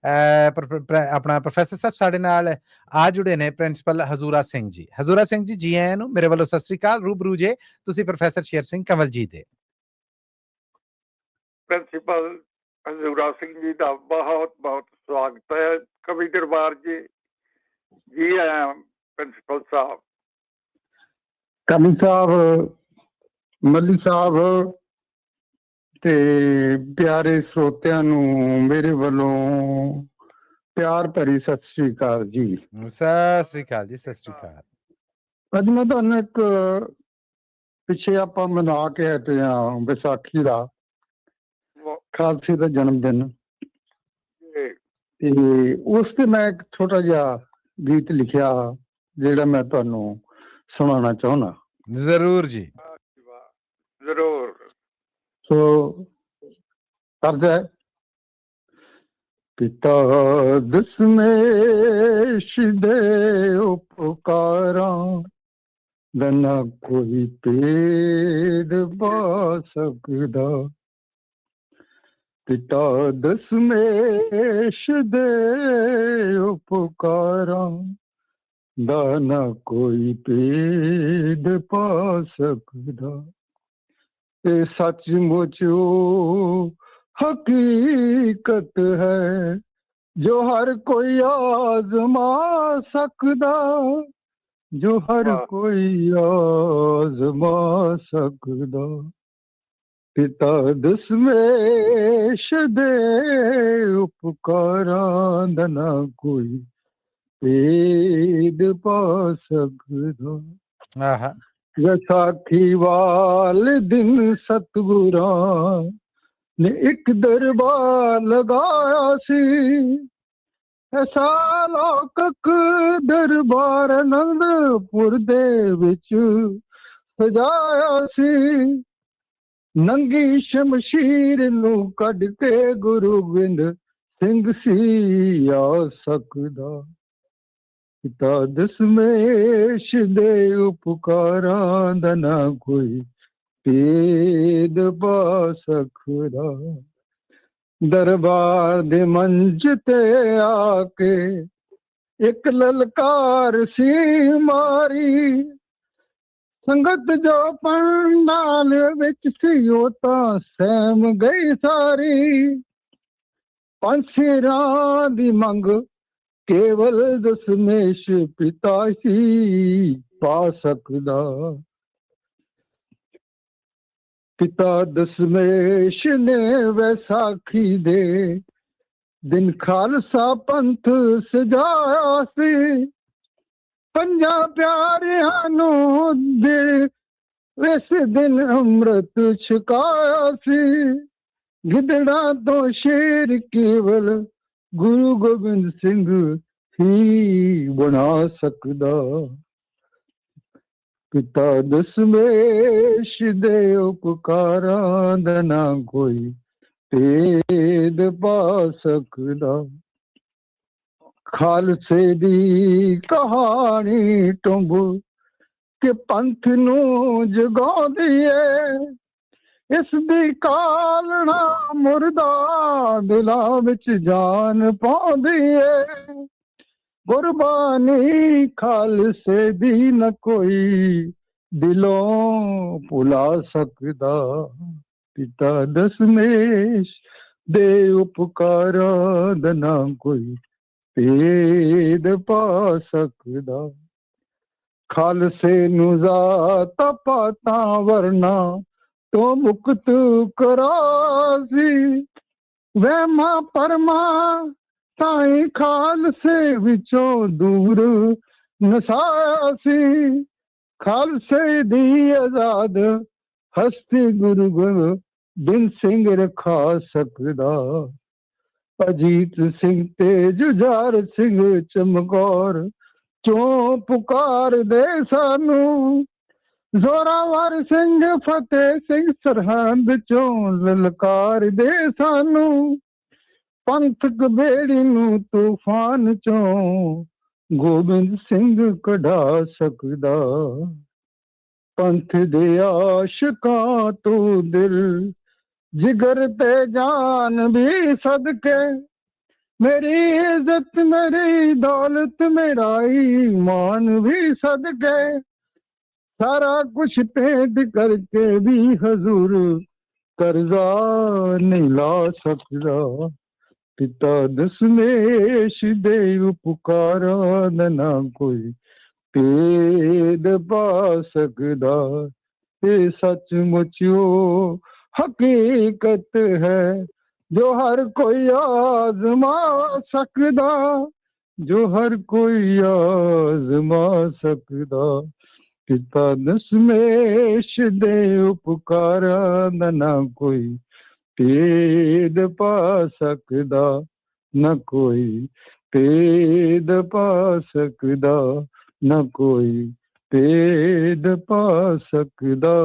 ਆਪਣਾ ਪ੍ਰੋਫੈਸਰ ਸਾਹਿਬ ਸਾਡੇ ਨਾਲ ਆ ਜੁੜੇ ਨੇ ਪ੍ਰਿੰਸੀਪਲ ਹਜ਼ੂਰਾ ਸਿੰਘ ਜੀ। ਹਜ਼ੂਰਾ ਸਿੰਘ ਜੀ, ਜੀ ਆਇਆਂ ਨੂੰ ਮੇਰੇ ਵੱਲੋਂ ਸਤਿ ਸ੍ਰੀ ਅਕਾਲ। ਰੂਬਰੂ ਜੇ ਤੁਸੀਂ ਪ੍ਰੋਫੈਸਰ ਸ਼ੇਰ ਸਿੰਘ ਕੰਵਲ ਜੀ ਦੇ। ਪ੍ਰਿੰਸੀਪਲ ਹਜ਼ੂਰਾ ਸਿੰਘ ਜੀ ਦਾ ਬਹੁਤ ਬਹੁਤ ਸਵਾਗਤ ਹੈ ਕਵੀ ਦਰਬਾਰ ਜੀ। ਜੀ ਆਇਆਂ ਪ੍ਰਿੰਸੀਪਲ ਸਾਹਿਬ। ਕਵੀ ਸਾਹਿਬ, ਮੱਲੀ ਸਾਹਿਬ ਤੇ ਪਿਆਰੇ ਸਰੋਤਿਆਂ ਨੂੰ ਮੇਰੇ ਵੱਲੋਂ ਪਿਆਰ ਭਰੀ ਸਤਿ ਸ੍ਰੀ ਅਕਾਲ ਜੀ। ਸਤਿ ਸ੍ਰੀ ਅਕਾਲ ਜੀ, ਸਤਿ ਸ੍ਰੀ ਅਕਾਲ। ਅੱਜ ਮੈਂ ਤੁਹਾਨੂੰ ਇੱਕ ਪਿੱਛੇ ਆਪਾਂ ਮਨਾ ਕੇ ਹਟੇ ਹਾਂ ਵਿਸਾਖੀ ਦਾ, ਖਾਲਸੇ ਦਾ ਜਨਮ ਦਿਨ, ਤੇ ਉਸ ਤੇ ਮੈਂ ਇੱਕ ਛੋਟਾ ਜਿਹਾ ਗੀਤ ਲਿਖਿਆ ਜਿਹੜਾ ਮੈਂ ਤੁਹਾਨੂੰ ਸੁਣਾਉਣਾ ਚਾਹੁੰਦਾ। ਜ਼ਰੂਰ ਜੀ, ਜ਼ਰੂਰ। ਸੋ ਕਰਦਾ ਹੈ। ਪਿਤਾ ਦਸਮੇਸ਼ ਦੇ ਉਪਕਾਰਾਂ ਦਾ ਨਾ ਕੋਈ ਭੇਦ ਪਾ ਸਕਦਾ। ਪਿਤਾ ਦਸਮੇਸ਼ ਦੇ ਉਪਕਾਰਾਂ ਦਾ ਨਾ ਕੋਈ ਭੇਦ ਪਾ ਸਕਦਾ। ਇਹ ਸੱਚਮੁੱਚ ਉਹ ਹਕੀਕਤ ਹੈ ਜੋ ਹਰ ਕੋਈ ਆਜ਼ਮਾ ਸਕਦਾ, ਜੋ ਹਰ ਕੋਈ ਆਜ਼ਮਾ ਸਕਦਾ। ਪਿਤਾ ਦਸਮੇਸ਼ ਦੇ ਉਪਕਾਰਾਂ ਦਾ ਨਾ ਕੋਈ ਭੇਦ ਪਾ ਸਕਦਾ। ਵਿਸਾਖੀ ਵਾਲੇ ਦਿਨ ਸਤਿਗੁਰਾਂ ਨੇ ਇੱਕ ਦਰਬਾਰ ਲਗਾਇਆ ਸੀ। ਐਸਾ ਲੌਕਿਕ ਦਰਬਾਰ ਅਨੰਦਪੁਰ ਦੇ ਵਿੱਚ ਸਜਾਇਆ ਸੀ। ਨੰਗੀ ਸ਼ਮਸ਼ੀਰ ਨੂੰ ਕੱਢ ਕੇ ਗੁਰੂ ਗੋਬਿੰਦ ਸਿੰਘ ਸੀ ਆ ਸਕਦਾ। ਪਿਤਾ ਦਸਮੇਸ਼ ਦੇ ਉਪਕਾਰਾਂ ਦਾ ਨਾ ਕੋਈ ਭੇਦ ਪਾ ਸਕਦਾ। ਦਰਬਾਰ ਦੇ ਮੰਚ ਤੇ ਆ ਕੇ ਇੱਕ ਲਲਕਾਰ ਸੀ ਮਾਰੀ। ਸੰਗਤ ਜੋ ਪੰਡਾਲ ਵਿੱਚ ਸੀ ਉਹ ਤਾਂ ਸਹਿਮ ਗਈ ਸਾਰੀ। ਪੰਜ ਸਿਰਾਂ ਦੀ ਮੰਗ ਕੇਵਲ ਦਸਮੇਸ਼ ਪਿਤਾ ਹੀ ਪਾ ਸਕਦਾ। ਪਿਤਾ ਦਸਮੇਸ਼ ਨੇ ਵੈਸਾਖੀ ਦੇ ਦਿਨ ਖਾਲਸਾ ਪੰਥ ਸਜਾਇਆ ਸੀ। ਪੰਜਾਂ ਪਿਆਰਿਆਂ ਨੂੰ ਦੇ ਇਸ ਦਿਨ ਅੰਮ੍ਰਿਤ ਛਕਾਇਆ ਸੀ। ਗਿੱਦੜਾਂ ਤੋਂ ਸ਼ੇਰ ਕੇਵਲ ਗੁਰੂ ਗੋਬਿੰਦ ਸਿੰਘ ਹੀ ਬਣਾ ਸਕਦਾ। ਪਿਤਾ ਦਸਮੇਸ਼ ਦੇ ਉਪਕਾਰਾਂ ਦਾ ਨਾ ਕੋਈ ਭੇਦ ਪਾ ਸਕਦਾ। ਖਾਲਸੇ ਦੀ ਕਹਾਣੀ ਟੁੰਬ ਕੇ ਪੰਥ ਨੂੰ ਜਗਾਉਂਦੀ ਏ। ਇਸ ਦੀ ਕਾਲਣਾ ਮੁਰਦਾ ਦਿਲਾਂ ਵਿੱਚ ਜਾਨ ਪਾਉਂਦੀ ਏ। ਕੁਰਬਾਨੀ ਖਾਲਸੇ ਦੀ ਨਾ ਕੋਈ ਦਿਲੋਂ ਭੁਲਾ ਸਕਦਾ। ਪਿਤਾ ਦਸਮੇਸ਼ ਦੇ ਉਪਕਾਰਾਂ ਦਾ ਨਾ ਕੋਈ ਭੇਦ ਪਾ ਸਕਦਾ। ਖਾਲਸੇ ਨੂੰ ਜ਼ਾਤਾਂ ਪਾਤਾਂ ਵਰਨਾ ਤੋਂ ਮੁਕਤ ਕਰਾਸੀ। ਵਹਿਮਾਂ ਪਰਮਾਂ ਤਾਈਂ ਖਾਲਸੇ ਵਿੱਚੋਂ ਦੂਰ ਨਸਾਇਆ ਸੀ। ਖਾਲਸੇ ਦੀ ਆਜ਼ਾਦ ਹਸਤੀ ਗੁਰੂ ਗੋਬਿੰਦ ਸਿੰਘ ਰਖਾ ਸਕਦਾ। ਅਜੀਤ ਸਿੰਘ ਤੇ ਜੁਝਾਰ ਸਿੰਘ ਚਮਕੌਰ ਚੋਂ ਪੁਕਾਰਦੇ ਸਾਨੂੰ। ਜ਼ੋਰਾਵਰ ਸਿੰਘ ਫਤਿਹ ਸਿੰਘ ਸਰਹੰਦ ਚੋਂ ਲਲਕਾਰਦੇ ਸਾਨੂੰ। ਪੰਥਕ ਬੇੜੀ ਨੂੰ ਤੂਫਾਨ ਚੋਂ ਗੋਬਿੰਦ ਸਿੰਘ ਕਢਾ ਸਕਦਾ। ਪੰਥ ਦੇ ਆਸ਼ਿਕਾਂ ਤੋਂ ਦਿਲ ਜਿਗਰ ਤੇ ਜਾਨ ਵੀ ਸਦਕੇ मेरी इज्जत मेरी दौलत मेरा ईमान भी सदके, सारा कुछ पेट करके भी हजूर कर्जा नहीं ला सकदा। पिता दशमेश दे उपकारा ना कोई भेद पा सकदा। ये सचमुच वो हकीकत है जो हर कोई आजमा सकदा, जो हर कोई आजमा सकदा। पिता दशमेश दे उपकारा ना कोई भेद पा सकदा, न कोई भेद पा सकदा, न कोई भेद पा सकदा।